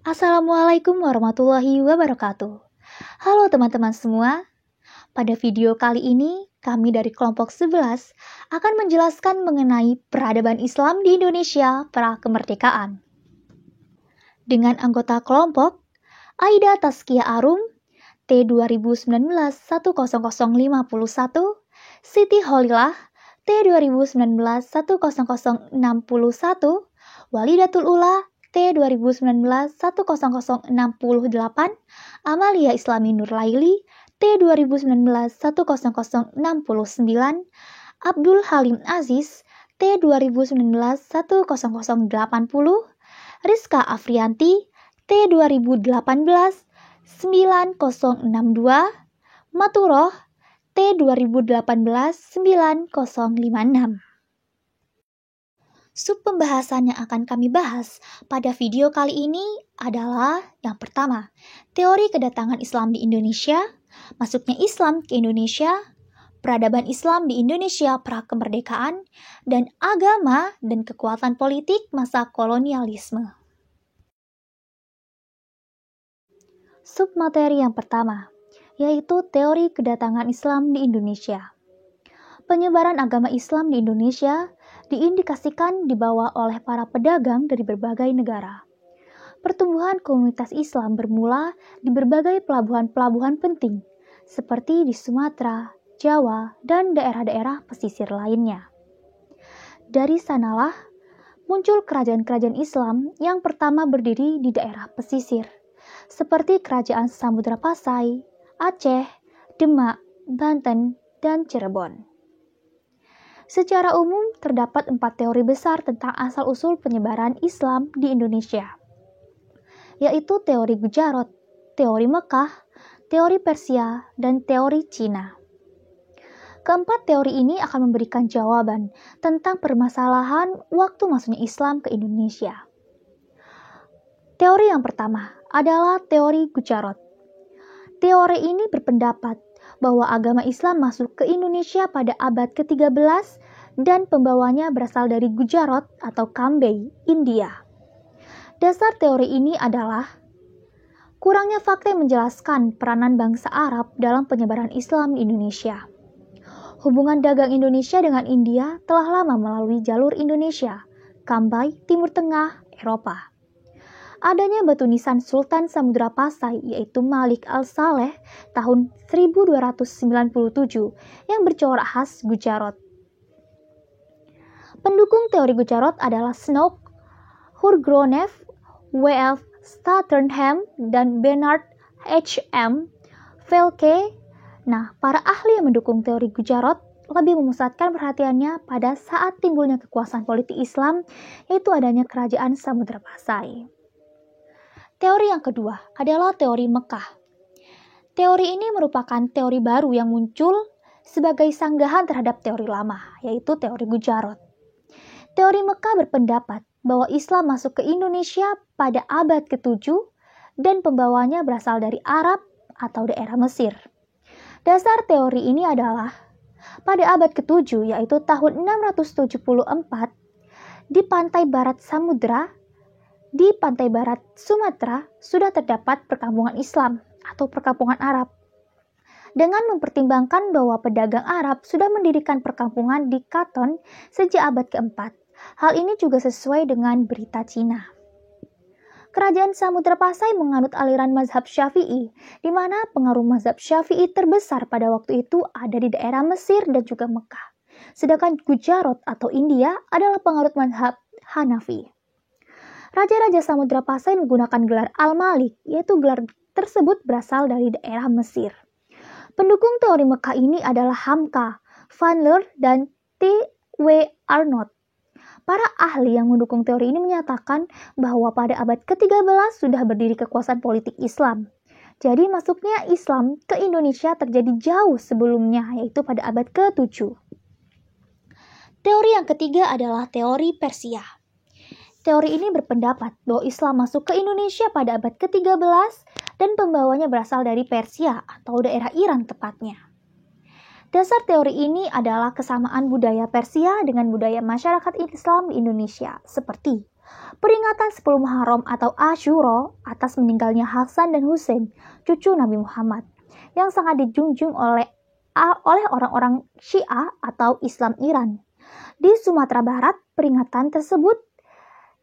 Assalamualaikum warahmatullahi wabarakatuh. Halo teman-teman semua. Pada video kali ini, kami dari kelompok 11 akan menjelaskan mengenai peradaban Islam di Indonesia pra-kemerdekaan. Dengan anggota kelompok, Aida Taskia Arum, T2019-10051, Siti Holilah, T2019-10061, Walidatul Ula, T2019-10068, Amalia Islami Nurlaili, T2019-10069, Abdul Halim Aziz, T2019-10080, Rizka Afrianti, T2018-9062, Maturoh, T2018-9056. Sub pembahasan yang akan kami bahas pada video kali ini adalah yang pertama, teori kedatangan Islam di Indonesia, masuknya Islam ke Indonesia, peradaban Islam di Indonesia pra-kemerdekaan, dan agama dan kekuatan politik masa kolonialisme. Submateri yang pertama, yaitu teori kedatangan Islam di Indonesia. Penyebaran agama Islam di Indonesia diindikasikan dibawa oleh para pedagang dari berbagai negara. Pertumbuhan komunitas Islam bermula di berbagai pelabuhan-pelabuhan penting, seperti di Sumatera, Jawa, dan daerah-daerah pesisir lainnya. Dari sanalah muncul kerajaan-kerajaan Islam yang pertama berdiri di daerah pesisir, seperti Kerajaan Samudra Pasai, Aceh, Demak, Banten, dan Cirebon. Secara umum, terdapat 4 teori besar tentang asal-usul penyebaran Islam di Indonesia, yaitu teori Gujarat, teori Mekah, teori Persia, dan teori Cina. Keempat teori ini akan memberikan jawaban tentang permasalahan waktu masuknya Islam ke Indonesia. Teori yang pertama adalah teori Gujarat. Teori ini berpendapat bahwa agama Islam masuk ke Indonesia pada abad ke-13 dan pembawanya berasal dari Gujarat atau Cambay, India. Dasar teori ini adalah kurangnya fakta yang menjelaskan peranan bangsa Arab dalam penyebaran Islam di Indonesia. Hubungan dagang Indonesia dengan India telah lama melalui jalur Indonesia, Cambay, Timur Tengah, Eropa. Adanya batu nisan Sultan Samudra Pasai yaitu Malik al-Saleh tahun 1297 yang bercorak khas Gujarat. Pendukung teori Gujarat adalah Snook, Hurgronev, W.F. Staternham, dan Bernard H.M. Velke. Nah, para ahli yang mendukung teori Gujarat lebih memusatkan perhatiannya pada saat timbulnya kekuasaan politik Islam, yaitu adanya Kerajaan Samudra Pasai. Teori yang kedua adalah teori Mekah. Teori ini merupakan teori baru yang muncul sebagai sanggahan terhadap teori lama, yaitu teori Gujarat. Teori Mekah berpendapat bahwa Islam masuk ke Indonesia pada abad ke-7 dan pembawanya berasal dari Arab atau daerah Mesir. Dasar teori ini adalah pada abad ke-7, yaitu tahun 674, di pantai barat Samudra, di pantai barat Sumatera sudah terdapat perkampungan Islam atau perkampungan Arab. Dengan mempertimbangkan bahwa pedagang Arab sudah mendirikan perkampungan di Katon sejak abad ke-4, hal ini juga sesuai dengan berita Cina. Kerajaan Samudra Pasai menganut aliran mazhab Syafi'i, di mana pengaruh mazhab Syafi'i terbesar pada waktu itu ada di daerah Mesir dan juga Mekah. Sedangkan Gujarat atau India adalah pengaruh mazhab Hanafi. Raja-raja Samudra Pasai menggunakan gelar Al-Malik, yaitu gelar tersebut berasal dari daerah Mesir. Pendukung teori Mekah ini adalah Hamka, Van Leer, dan T.W. Arnott. Para ahli yang mendukung teori ini menyatakan bahwa pada abad ke-13 sudah berdiri kekuasaan politik Islam. Jadi masuknya Islam ke Indonesia terjadi jauh sebelumnya, yaitu pada abad ke-7. Teori yang ketiga adalah teori Persia. Teori ini berpendapat bahwa Islam masuk ke Indonesia pada abad ke-13 dan pembawanya berasal dari Persia atau daerah Iran tepatnya. Dasar teori ini adalah kesamaan budaya Persia dengan budaya masyarakat Islam di Indonesia, seperti Peringatan 10 Muharram atau Asyura atas meninggalnya Hasan dan Husain, cucu Nabi Muhammad, yang sangat dijunjung oleh orang-orang Syiah atau Islam Iran. Di Sumatera Barat, peringatan tersebut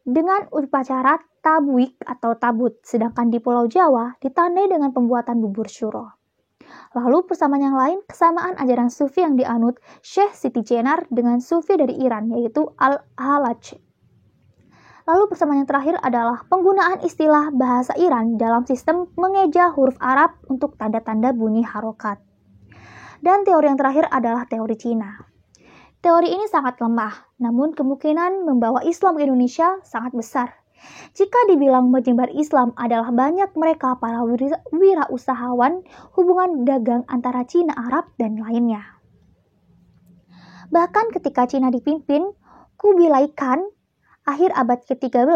dengan upacara tabwik atau tabut, sedangkan di Pulau Jawa ditandai dengan pembuatan bubur syuro. Lalu persamaan yang lain, kesamaan ajaran sufi yang dianut Syekh Siti Jenar dengan sufi dari Iran, yaitu Al-Halaj. Lalu persamaan yang terakhir adalah penggunaan istilah bahasa Iran dalam sistem mengeja huruf Arab untuk tanda-tanda bunyi harokat. Dan teori yang terakhir adalah teori Cina. Teori ini sangat lemah, namun kemungkinan membawa Islam ke Indonesia sangat besar. Jika dibilang menyebar Islam adalah banyak mereka para wirausahawan, hubungan dagang antara Cina, Arab, dan lainnya. Bahkan ketika Cina dipimpin Kubilai Khan, akhir abad ke-13,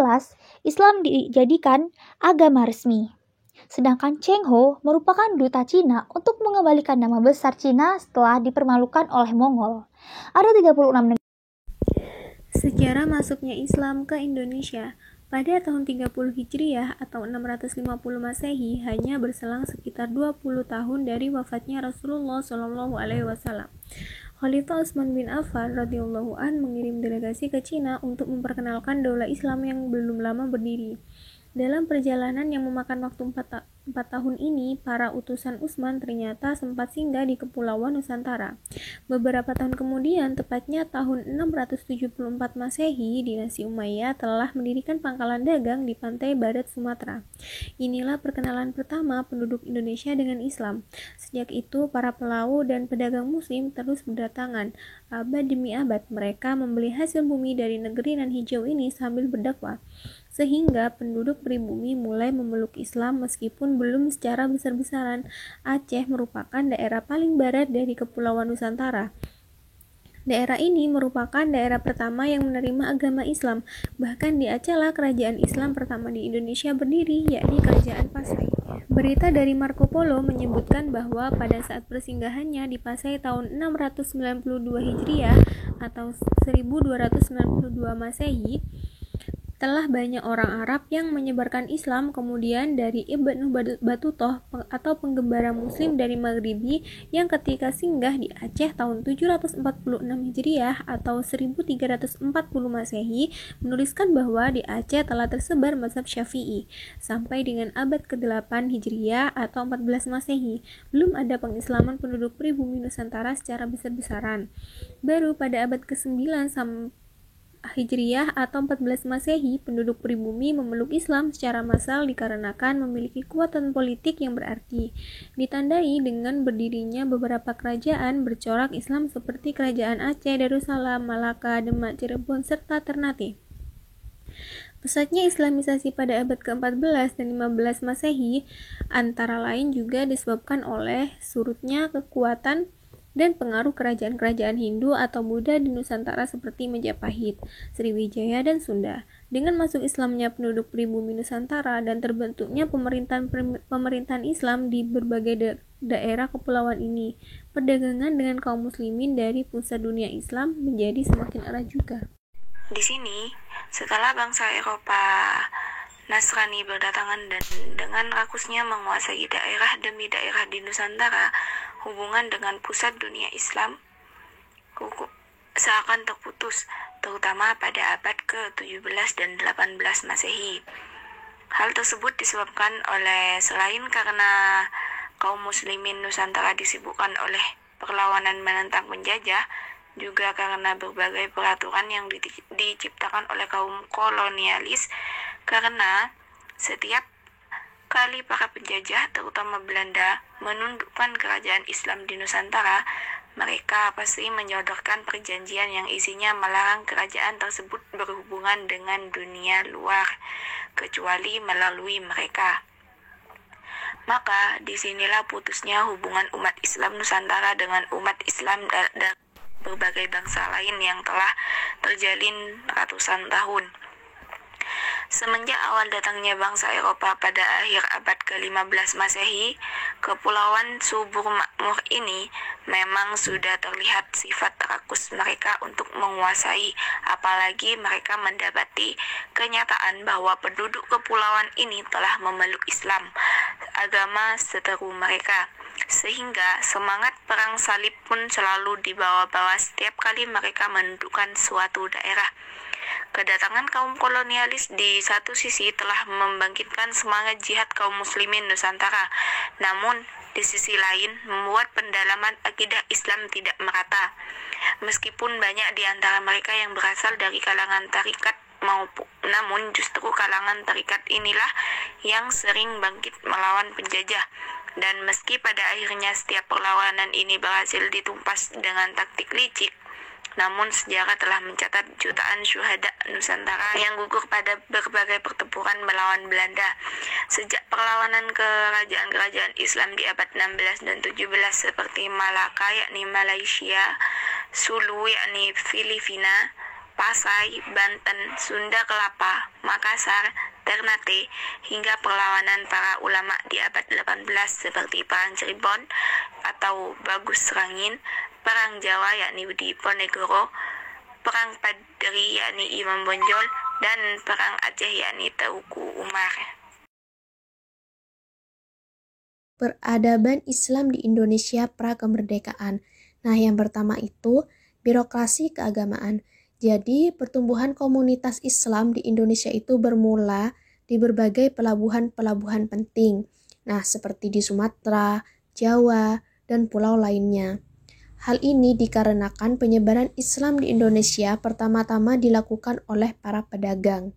Islam dijadikan agama resmi. Sedangkan Cheng Ho merupakan duta Cina untuk mengembalikan nama besar Cina setelah dipermalukan oleh Mongol. Ada 36 negara. Sejarah masuknya Islam ke Indonesia. Pada tahun 30 Hijriah atau 650 Masehi hanya berselang sekitar 20 tahun dari wafatnya Rasulullah SAW. Khalifah Utsman bin Affan radhiyallahu an mengirim delegasi ke Cina untuk memperkenalkan daulah Islam yang belum lama berdiri. Dalam perjalanan yang memakan waktu 4 tahun ini, para utusan Utsman ternyata sempat singgah di Kepulauan Nusantara. Beberapa tahun kemudian, tepatnya tahun 674 Masehi, dinasti Umayyah telah mendirikan pangkalan dagang di pantai barat Sumatera. Inilah perkenalan pertama penduduk Indonesia dengan Islam. Sejak itu, para pelaut dan pedagang muslim terus berdatangan. Abad demi abad, mereka membeli hasil bumi dari negeri nan hijau ini sambil berdakwah. Sehingga penduduk pribumi mulai memeluk Islam meskipun belum secara besar-besaran. Aceh merupakan daerah paling barat dari Kepulauan Nusantara. Daerah ini merupakan daerah pertama yang menerima agama Islam. Bahkan di Aceh lah kerajaan Islam pertama di Indonesia berdiri, yakni Kerajaan Pasai. Berita dari Marco Polo menyebutkan bahwa pada saat persinggahannya di Pasai tahun 692 Hijriah atau 1292 Masehi, telah banyak orang Arab yang menyebarkan Islam. Kemudian dari Ibnu Battutoh atau penggembara muslim dari Maghribi yang ketika singgah di Aceh tahun 746 Hijriah atau 1340 Masehi menuliskan bahwa di Aceh telah tersebar mazhab Syafi'i. Sampai dengan abad ke-8 Hijriah atau 14 Masehi belum ada pengislaman penduduk pribumi Nusantara secara besar-besaran. Baru pada abad ke-9 Hijriah atau 14 Masehi, penduduk pribumi memeluk Islam secara massal dikarenakan memiliki kekuatan politik yang berarti, ditandai dengan berdirinya beberapa kerajaan bercorak Islam seperti Kerajaan Aceh, Darussalam, Malaka, Demak, Cirebon, serta Ternate. Pesatnya Islamisasi pada abad ke-14 dan 15 Masehi antara lain juga disebabkan oleh surutnya kekuatan dan pengaruh kerajaan-kerajaan Hindu atau Buddha di Nusantara seperti Majapahit, Sriwijaya, dan Sunda. Dengan masuk Islamnya penduduk pribumi Nusantara dan terbentuknya pemerintahan Islam di berbagai daerah kepulauan ini, perdagangan dengan kaum muslimin dari pusat dunia Islam menjadi semakin erat juga. Di sini, setelah bangsa Eropa Nasrani berdatangan dan dengan rakusnya menguasai daerah demi daerah di Nusantara, hubungan dengan pusat dunia Islam seakan terputus, terutama pada abad ke-17 dan 18 Masehi. Hal tersebut disebabkan oleh selain karena kaum muslimin Nusantara disibukkan oleh perlawanan menentang penjajah, juga karena berbagai peraturan yang diciptakan oleh kaum kolonialis, karena setiap kali para penjajah, terutama Belanda, menundukkan kerajaan Islam di Nusantara, mereka pasti menyodorkan perjanjian yang isinya melarang kerajaan tersebut berhubungan dengan dunia luar, kecuali melalui mereka. Maka disinilah putusnya hubungan umat Islam Nusantara dengan umat Islam dan berbagai bangsa lain yang telah terjalin ratusan tahun. Semenjak awal datangnya bangsa Eropa pada akhir abad ke-15 Masehi, kepulauan subur makmur ini memang sudah terlihat sifat rakus mereka untuk menguasai, apalagi mereka mendapati kenyataan bahwa penduduk kepulauan ini telah memeluk Islam, agama seteru mereka. Sehingga semangat perang salib pun selalu dibawa-bawa setiap kali mereka mendudukan suatu daerah. Kedatangan kaum kolonialis di satu sisi telah membangkitkan semangat jihad kaum muslimin Nusantara, namun di sisi lain membuat pendalaman akidah Islam tidak merata. Meskipun banyak di antara mereka yang berasal dari kalangan tarikat namun justru kalangan tarikat inilah yang sering bangkit melawan penjajah. Dan meski pada akhirnya setiap perlawanan ini berhasil ditumpas dengan taktik licik, namun sejarah telah mencatat jutaan syuhada Nusantara yang gugur pada berbagai pertempuran melawan Belanda. Sejak perlawanan kerajaan-kerajaan Islam di abad 16 dan 17 seperti Malaka yakni Malaysia, Sulu yakni Filipina, Pasai, Banten, Sunda Kelapa, Makassar, Ternate, hingga perlawanan para ulama di abad 18 seperti Perang Cirebon atau Bagus Serangin, Perang Jawa yakni Diponegoro, Perang Padri yakni Imam Bonjol, dan Perang Aceh yakni Teuku Umar. Peradaban Islam di Indonesia pra-kemerdekaan. Nah, yang pertama itu birokrasi keagamaan. Jadi, pertumbuhan komunitas Islam di Indonesia itu bermula di berbagai pelabuhan-pelabuhan penting. Nah, seperti di Sumatera, Jawa, dan pulau lainnya. Hal ini dikarenakan penyebaran Islam di Indonesia pertama-tama dilakukan oleh para pedagang.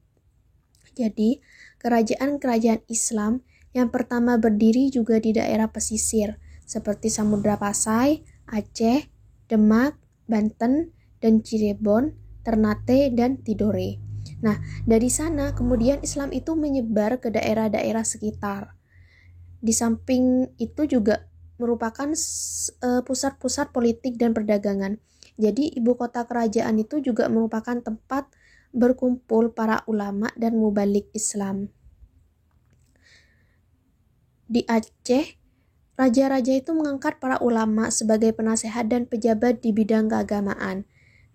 Jadi, kerajaan-kerajaan Islam yang pertama berdiri juga di daerah pesisir, seperti Samudra Pasai, Aceh, Demak, Banten, dan Cirebon, Ternate, dan Tidore. Nah, dari sana kemudian Islam itu menyebar ke daerah-daerah sekitar. Di samping itu juga merupakan pusat-pusat politik dan perdagangan. Jadi ibu kota kerajaan itu juga merupakan tempat berkumpul para ulama dan mubalik Islam. Di Aceh, raja-raja itu mengangkat para ulama sebagai penasehat dan pejabat di bidang keagamaan.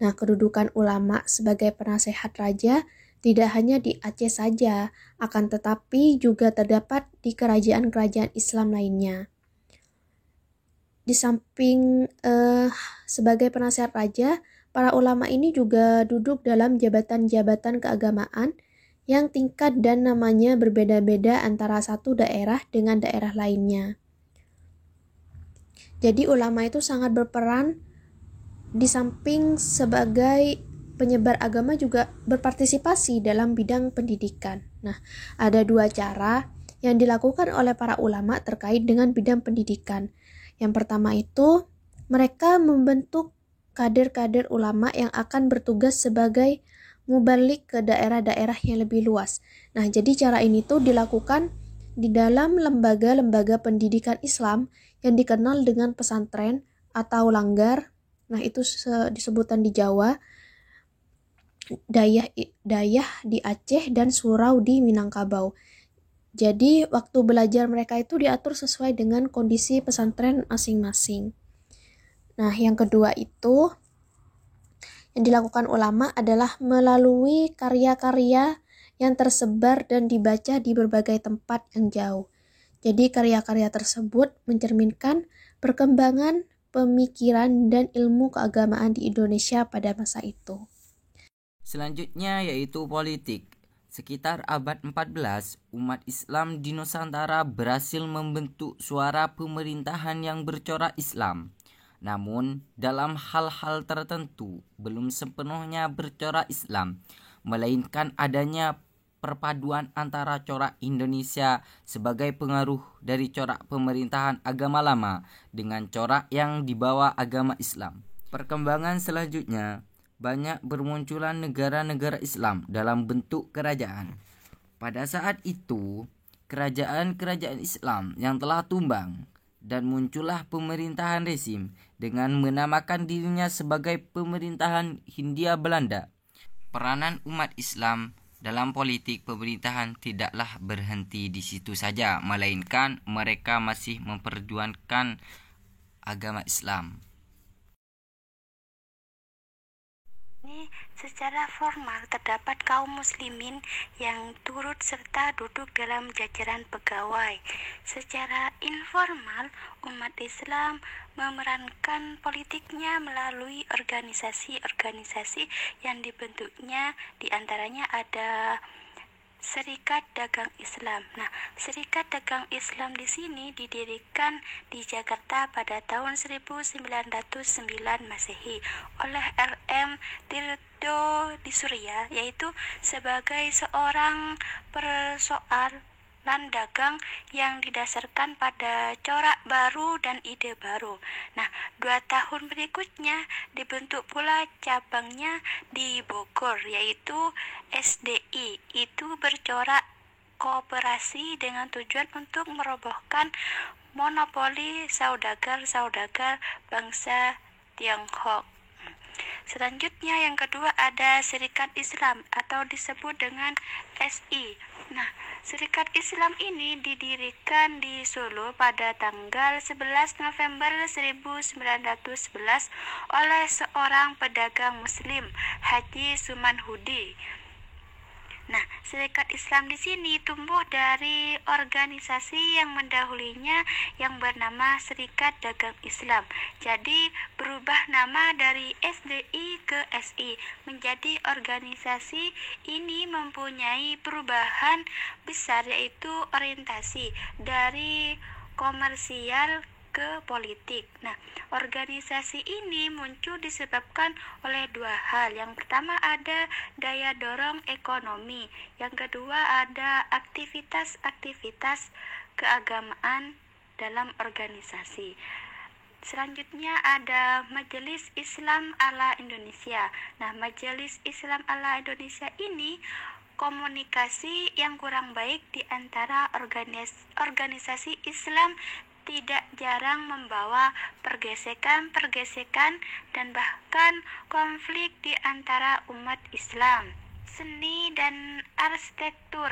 Nah, kedudukan ulama sebagai penasehat raja tidak hanya di Aceh saja, akan tetapi juga terdapat di kerajaan-kerajaan Islam lainnya. Di samping sebagai penasehat raja, para ulama ini juga duduk dalam jabatan-jabatan keagamaan yang tingkat dan namanya berbeda-beda antara satu daerah dengan daerah lainnya. Jadi ulama itu sangat berperan. Di samping sebagai penyebar agama juga berpartisipasi dalam bidang pendidikan. Nah, ada dua cara yang dilakukan oleh para ulama terkait dengan bidang pendidikan. Yang pertama itu, mereka membentuk kader-kader ulama yang akan bertugas sebagai mubalik ke daerah-daerah yang lebih luas. Nah, jadi cara ini tuh dilakukan di dalam lembaga-lembaga pendidikan Islam yang dikenal dengan pesantren atau langgar. Nah, itu disebutan di Jawa, Dayah di Aceh, dan Surau di Minangkabau. Jadi, waktu belajar mereka itu diatur sesuai dengan kondisi pesantren masing-masing. Nah, yang kedua itu, yang dilakukan ulama adalah melalui karya-karya yang tersebar dan dibaca di berbagai tempat yang jauh. Jadi, karya-karya tersebut mencerminkan perkembangan pemikiran dan ilmu keagamaan di Indonesia pada masa itu. Selanjutnya yaitu politik. Sekitar abad 14, umat Islam di Nusantara berhasil membentuk suara pemerintahan yang bercorak Islam. Namun, dalam hal-hal tertentu belum sepenuhnya bercorak Islam, melainkan adanya perpaduan antara corak Indonesia sebagai pengaruh dari corak pemerintahan agama lama dengan corak yang dibawa agama Islam. Perkembangan selanjutnya, banyak bermunculan negara-negara Islam dalam bentuk kerajaan. Pada saat itu, kerajaan-kerajaan Islam yang telah tumbang dan muncullah pemerintahan rezim dengan menamakan dirinya sebagai pemerintahan Hindia Belanda. Peranan umat Islam Dalam politik, pemerintahan tidaklah berhenti di situ saja, melainkan mereka masih memperjuangkan agama Islam. Secara formal terdapat kaum muslimin yang turut serta duduk dalam jajaran pegawai. Secara informal, umat Islam memerankan politiknya melalui organisasi-organisasi yang dibentuknya, diantaranya ada Serikat Dagang Islam. Nah, Serikat Dagang Islam di sini didirikan di Jakarta pada tahun 1909 Masehi oleh R.M. Tirto di Surya, yaitu sebagai seorang persoalan dagang yang didasarkan pada corak baru dan ide baru. Nah, 2 tahun berikutnya dibentuk pula cabangnya di Bogor, yaitu SDI. Itu bercorak kooperasi dengan tujuan untuk merobohkan monopoli saudagar bangsa Tiongkok. Selanjutnya yang kedua ada Serikat Islam atau disebut dengan SI. Nah, Serikat Islam ini didirikan di Solo pada tanggal 11 November 1911 oleh seorang pedagang muslim, Haji Sumanhudi. Nah, Serikat Islam di sini tumbuh dari organisasi yang mendahulinya yang bernama Serikat Dagang Islam. Jadi berubah nama dari SDI ke SI menjadi organisasi ini mempunyai perubahan besar, yaitu orientasi dari komersial ke politik. Nah, organisasi ini muncul disebabkan oleh 2 hal. Yang pertama ada daya dorong ekonomi. Yang kedua ada aktivitas-aktivitas keagamaan dalam organisasi. Selanjutnya ada Majelis Islam ala Indonesia. Nah, Majelis Islam ala Indonesia ini komunikasi yang kurang baik di antara organisasi Islam tidak jarang membawa pergesekan dan bahkan konflik di antara umat Islam. Seni dan arsitektur.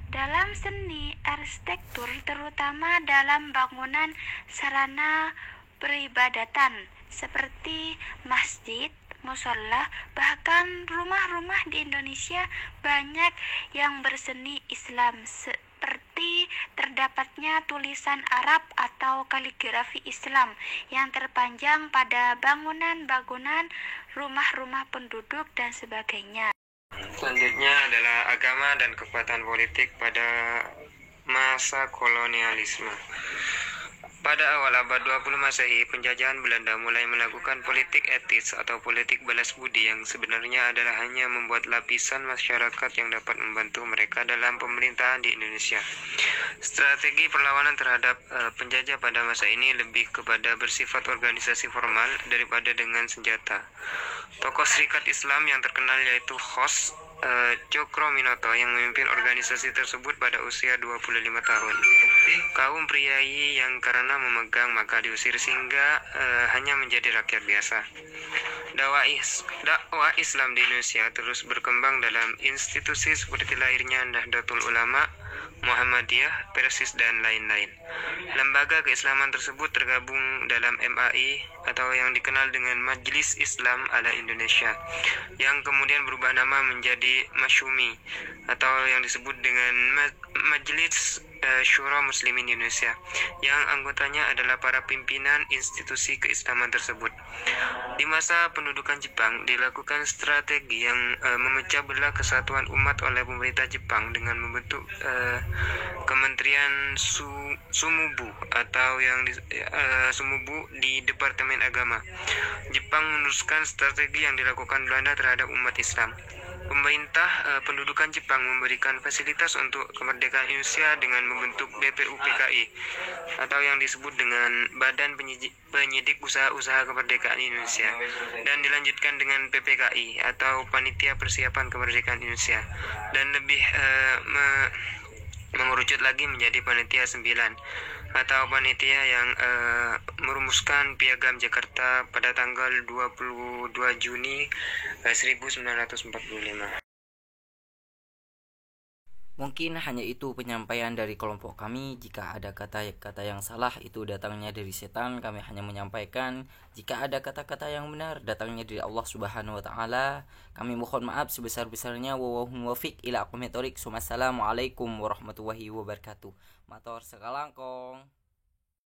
Dalam seni arsitektur, terutama dalam bangunan sarana peribadatan seperti masjid, mushola, bahkan rumah-rumah di Indonesia banyak yang berseni Islam, seperti terdapatnya tulisan Arab atau kaligrafi Islam yang terpanjang pada bangunan-bangunan rumah-rumah penduduk dan sebagainya. Selanjutnya adalah agama dan kekuatan politik pada masa kolonialisme. Pada awal abad 20 Masehi, penjajahan Belanda mulai melakukan politik etis atau politik balas budi yang sebenarnya adalah hanya membuat lapisan masyarakat yang dapat membantu mereka dalam pemerintahan di Indonesia. Strategi perlawanan terhadap penjajah pada masa ini lebih kepada bersifat organisasi formal daripada dengan senjata. Tokoh Serikat Islam yang terkenal yaitu Khos Cokro-Minoto yang memimpin organisasi tersebut pada usia 25 tahun. Kaum priai yang karena memegang maka diusir sehingga hanya menjadi rakyat biasa. Dakwah Islam di Indonesia terus berkembang dalam institusi seperti lahirnya Nahdlatul Ulama, Muhammadiyah, Persis, dan lain-lain. Lembaga keislaman tersebut tergabung dalam MAI atau yang dikenal dengan Majelis Islam ala Indonesia, yang kemudian berubah nama menjadi Masyumi atau yang disebut dengan Majelis Syura Muslimin Indonesia, yang anggotanya adalah para pimpinan institusi keislaman tersebut. Di masa pendudukan Jepang, dilakukan strategi yang memecah belah kesatuan umat oleh pemerintah Jepang dengan membentuk Kementerian Sumubu atau yang Sumubu di Departemen Agama. Jepang meneruskan strategi yang dilakukan Belanda terhadap umat Islam. Pemerintah pendudukan Jepang memberikan fasilitas untuk kemerdekaan Indonesia dengan membentuk BPUPKI atau yang disebut dengan Badan Penyidik Usaha-Usaha Kemerdekaan Indonesia, dan dilanjutkan dengan PPKI atau Panitia Persiapan Kemerdekaan Indonesia, dan lebih mengerucut lagi menjadi Panitia 9 atau panitia yang merumuskan Piagam Jakarta pada tanggal 22 Juni 1945. Mungkin hanya itu penyampaian dari kelompok kami. Jika ada kata-kata yang salah itu datangnya dari setan, kami hanya menyampaikan. Jika ada kata-kata yang benar datangnya dari Allah Subhanahu wa taala. Kami mohon maaf sebesar-besarnya. Wallahul muwaffiq ila aqwamit thoriq. Wassalamualaikum warahmatullahi wabarakatuh. Matur sekalangkong.